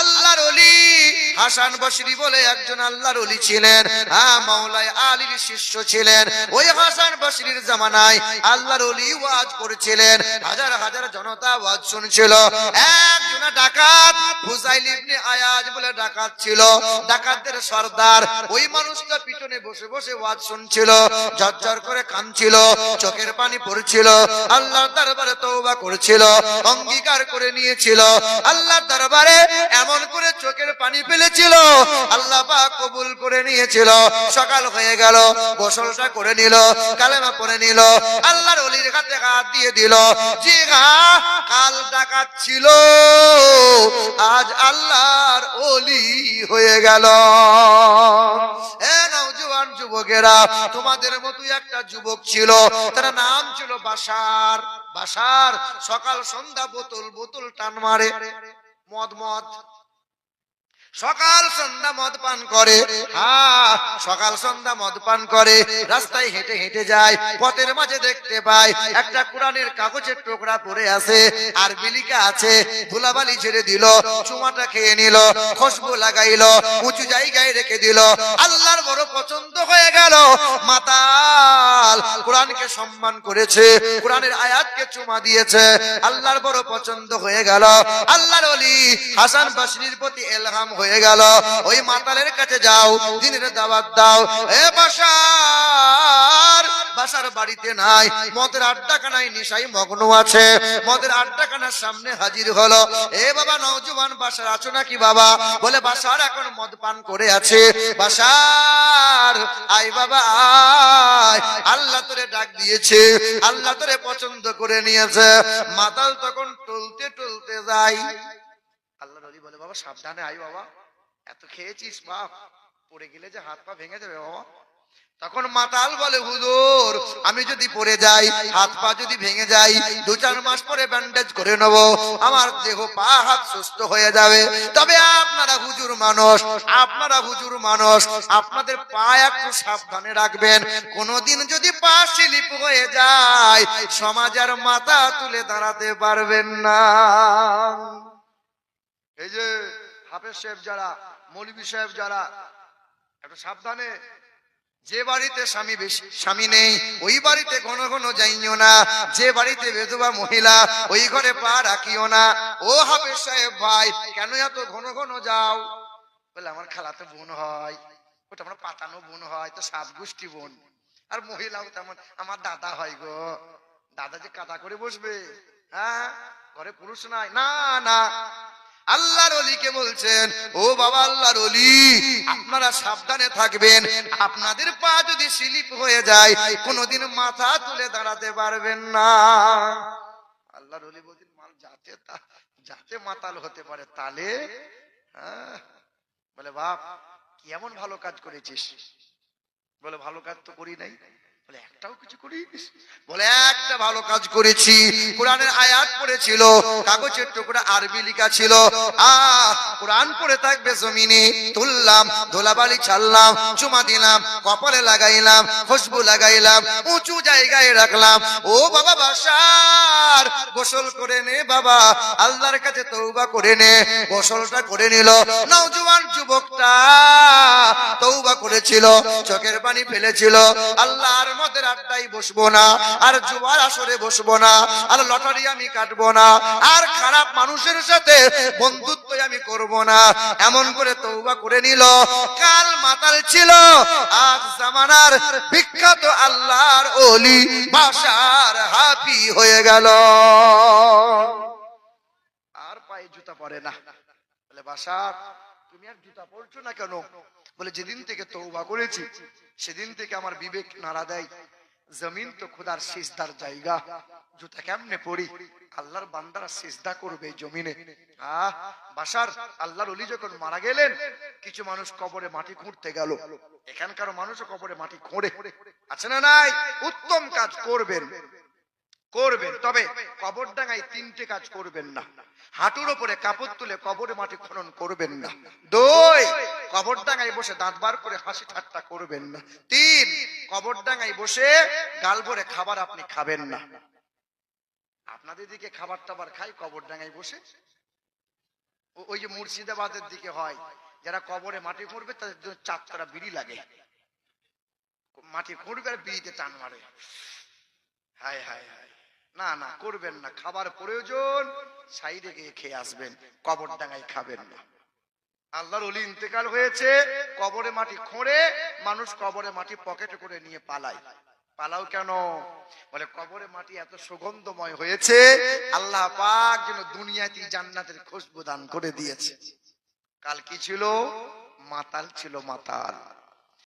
আল্লাহর ওলি হাসান বসরি বলে একজন আল্লাহর ওলি ছিলেন, মাওলাই আলীর শিষ্য ছিলেন। ওই হাসান বসরির জামানায় আল্লাহর ওলি ওয়াজ করেছিলেন, হাজার হাজার জনতা ওয়াজ শুনছিল। একজন ডাকাত হুযাইল ইবনে আয়াজ বলে ডাকাত ছিল, ডাকাতদের সর্দার। ওই মানুষটা পিছনে বসে বসে ওয়াজ শুনছিল, ঝরঝর করে কাঁদছিল, চোখের পানি পড়ছিল, আল্লাহর দরবারে তওবা করেছিল, অঙ্গীকার করে নিয়েছিল। আল্লাহর দরবারে এমন করে চোখের পানি ফেলেছিল, আল্লাহ পাক কবুল করে নিয়েছিল। সকাল হয়ে গেল, গোসলটা করে নিল, কালেমা পড়ে নিল, আল্লাহর ওলির হাতে হাত দিয়ে দিল। জি হ্যাঁ, কাল ডাকাত ছিল, আজ আল্লাহর ওলি হয়ে গেল। নওজোয়ান যুবকেরা, তোমাদের মতোই একটা যুবক ছিল, তার নাম ছিল বাশার। বাশার সকাল সন্ধ্যা বোতল বোতল টান মারে, মদ মদ, সকাল সন্ধ্যা মদ পান করে। সকাল সন্ধ্যা মদ পান করে, রাস্তায় হেঁটে হেঁটে যায়, পথের মাঝে দেখতে পায় একটা কোরআনের কাগজের টুকরা পড়ে আছে, আর বিলিকা আছে, ধুলাবালি ছেড়ে দিল, চুমাটা খেয়ে নিল, খুশবু লাগাইল, উঁচু জায়গায় রেখে দিল। আল্লাহর বড় পছন্দ হয়ে গেল, মাতাল কোরআনকে সম্মান করেছে, কোরআনের আয়াতকে চুমা দিয়েছে, আল্লাহর বড় পছন্দ হয়ে গেল। আল্লাহর ওলি হাসান বসরির প্রতি ইলহাম হয়ে গেল, ওই মাতালের কাছে যাও, দিনের দাওয়াত দাও। এ বাশার, বাশার বাড়িতে নাই, মদের আড্ডাখানায় নেশায় মগ্ন আছে, মদের আড্ডাখানার সামনে হাজির হলো। এ বাবা নওজোয়ান বাশার আছো নাকি বাবা? বলে বাশার এখন মদ পান করে আছে। বাশার আয় বাবা আয়, আল্লাহ তোরে ডাক দিয়েছে, আল্লাহ তোরে পছন্দ করে নিয়েছে। মাতাল তখন টলতে টলতে যায়। আল্লাহর ওলি বলে বাবা সাবধানে আয় বাবা, এত খেয়েছিস বাপ, পড়ে গেলে যে হাত পা ভেঙে যাবে বাবা। তখন মাতাল বলে হুজুর, আমি যদি পড়ে যাই, হাত পা যদি ভেঙে যাই, 2-4 মাস পরে ব্যান্ডেজ করে নেব, আমার দেহ পা হাত সুস্থ হয়ে যাবে। তবে আপনারা হুজুর মানুষ, আপনারা হুজুর মানুষ, আপনাদের পা একটু সাবধানে রাখবেন। কোনদিন যদি পা স্লিপ হয়ে যায়, সমাজের মাথা তুলে দাঁড়াতে পারবেন না। এই যে হাফেজ সাহেব যারা, মৌলভী সাহেব যারা, একটু সাবধানে। যে বাড়িতে স্বামী নেই, ওই বাড়িতে ঘন ঘন যাইও না। যে বাড়িতে বিধবা মহিলা, ওই ঘরে পা রাখিও না। ও হাফেজ সাহেব ভাই, কেন এত ঘন ঘন যাও? বলে আমার খালাতো বোন হয়, ওটা আমার পাতানো বোন হয়, তো 7 গোষ্ঠী বোন। আর মহিলাও তেমন, আমার দাদা হয় গো। দাদা যে কাদা করে বসবে, হ্যাঁ, ঘরে পুরুষ নাই। না না, আল্লাহর ওলিকে বলছেন, ও বাবা আল্লাহর ওলি, আপনারা সাবধানে থাকবেন। আপনাদের পা যদি স্লিপ হয়ে যায়, কোনদিন মাথা তুলে দাঁড়াতে পারবেন না। আল্লাহর ওলি বলছেন, মাল যাতে মাতাল হতে পারে তালে। বলে বাপ কি এমন ভালো কাজ করেছিস? বলে ভালো কাজ তো করি নাই। বলে একটাও কিছু করিস? বলে একটা ভালো কাজ করেছি। কোরআনের আয়াত পড়েছিল, কাগজের টুকরা আরবি লেখা ছিল, কোরআন পড়ে থাকবে, জমিনে তুললাম, ধুলাবালি ছাড়লাম, চুমা দিলাম, কপালে লাগাইলাম, খুশবু লাগাইলাম, উঁচু জায়গায় রাখলাম। ও বাবা বাশার, গোসল করে নে বাবা, আল্লাহর কাছে তওবা করে নে। গোসলটা করে নিল। নওজোয়ান যুবকটা তওবা করেছিল, চোখের পানি ফেলেছিল, আল্লাহর মদের আড্ডায় বসবো না, আর জুয়ার আসরে বসবো না, আর লটারি আমি কাটবো না, আর খারাপ মানুষের সাথে বন্ধুত্ব আমি করব না, এমন করে তওবা করে নিল। কাল মাতাল ছিল, আজ জামানার বিখ্যাত আল্লাহর ওলি বাশার হাফি হয়ে গেল। আর পায়ে জুতা পরে না। বলে বাশার তুমি আর জুতা পরছো না কেন? বলে যেদিন থেকে তওবা করেছি, সেদিন থেকে আমার বিবেক নাড়া দেয়, জমিন তো খোদার সিজদার জায়গা, জুতা কেমনে পড়ি? আল্লাহর বান্দারা সিজদা করবে জমিনে। বাশার আল্লাহর ওলি যখন মারা গেলেন, কিছু মানুষ কবরে মাটি খুঁড়তে গেল। এখানকার মানুষও কবরে মাটি খোঁড়ে, আছে না নাই? উত্তম কাজ করবেন, তবে কবরডাঙ্গায় 3টে কাজ করবেন না। হাঁটুর উপরে কাপড় তুলে কবরে মাটি খনন করবেন না। 2, কবরডাঙ্গায় বসে দাঁত বার করে হাসি ঠাট্টা করবেন না। 3, কবরডাঙ্গায় বসে গাল ভরে খাবার আপনি খাবেন না। আপনাদের দিকে খাবার টাবার খাই কবরডাঙ্গায় বসে? ওই যে মুর্শিদাবাদের দিকে হয়, যারা কবরে মাটি খুঁড়বে তাদের জন্য 4 টাকা বিড়ি লাগে, মাটি খুঁড়বে আর বিড়িতে টান মারে। হায় হায় হায়, না না করবেন না, খাবার প্রয়োজন সাইডে গিয়ে খেয়ে আসবেন, কবর ডাঙায় খাবেন না। আল্লাহর ওলি ইন্তেকাল হয়েছে, কবরে মাটি খোঁড়ে মানুষ কবরে মাটি পকেটে করে নিয়ে পালায়। পালাও কেন? বলে কবরে মাটি এত সুগন্ধময় হয়েছে, আল্লাহ পাক যেন দুনিয়াতে জান্নাতের খুশবু দান করে দিয়েছে। কাল কি ছিল? মাতাল ছিল, মাতাল।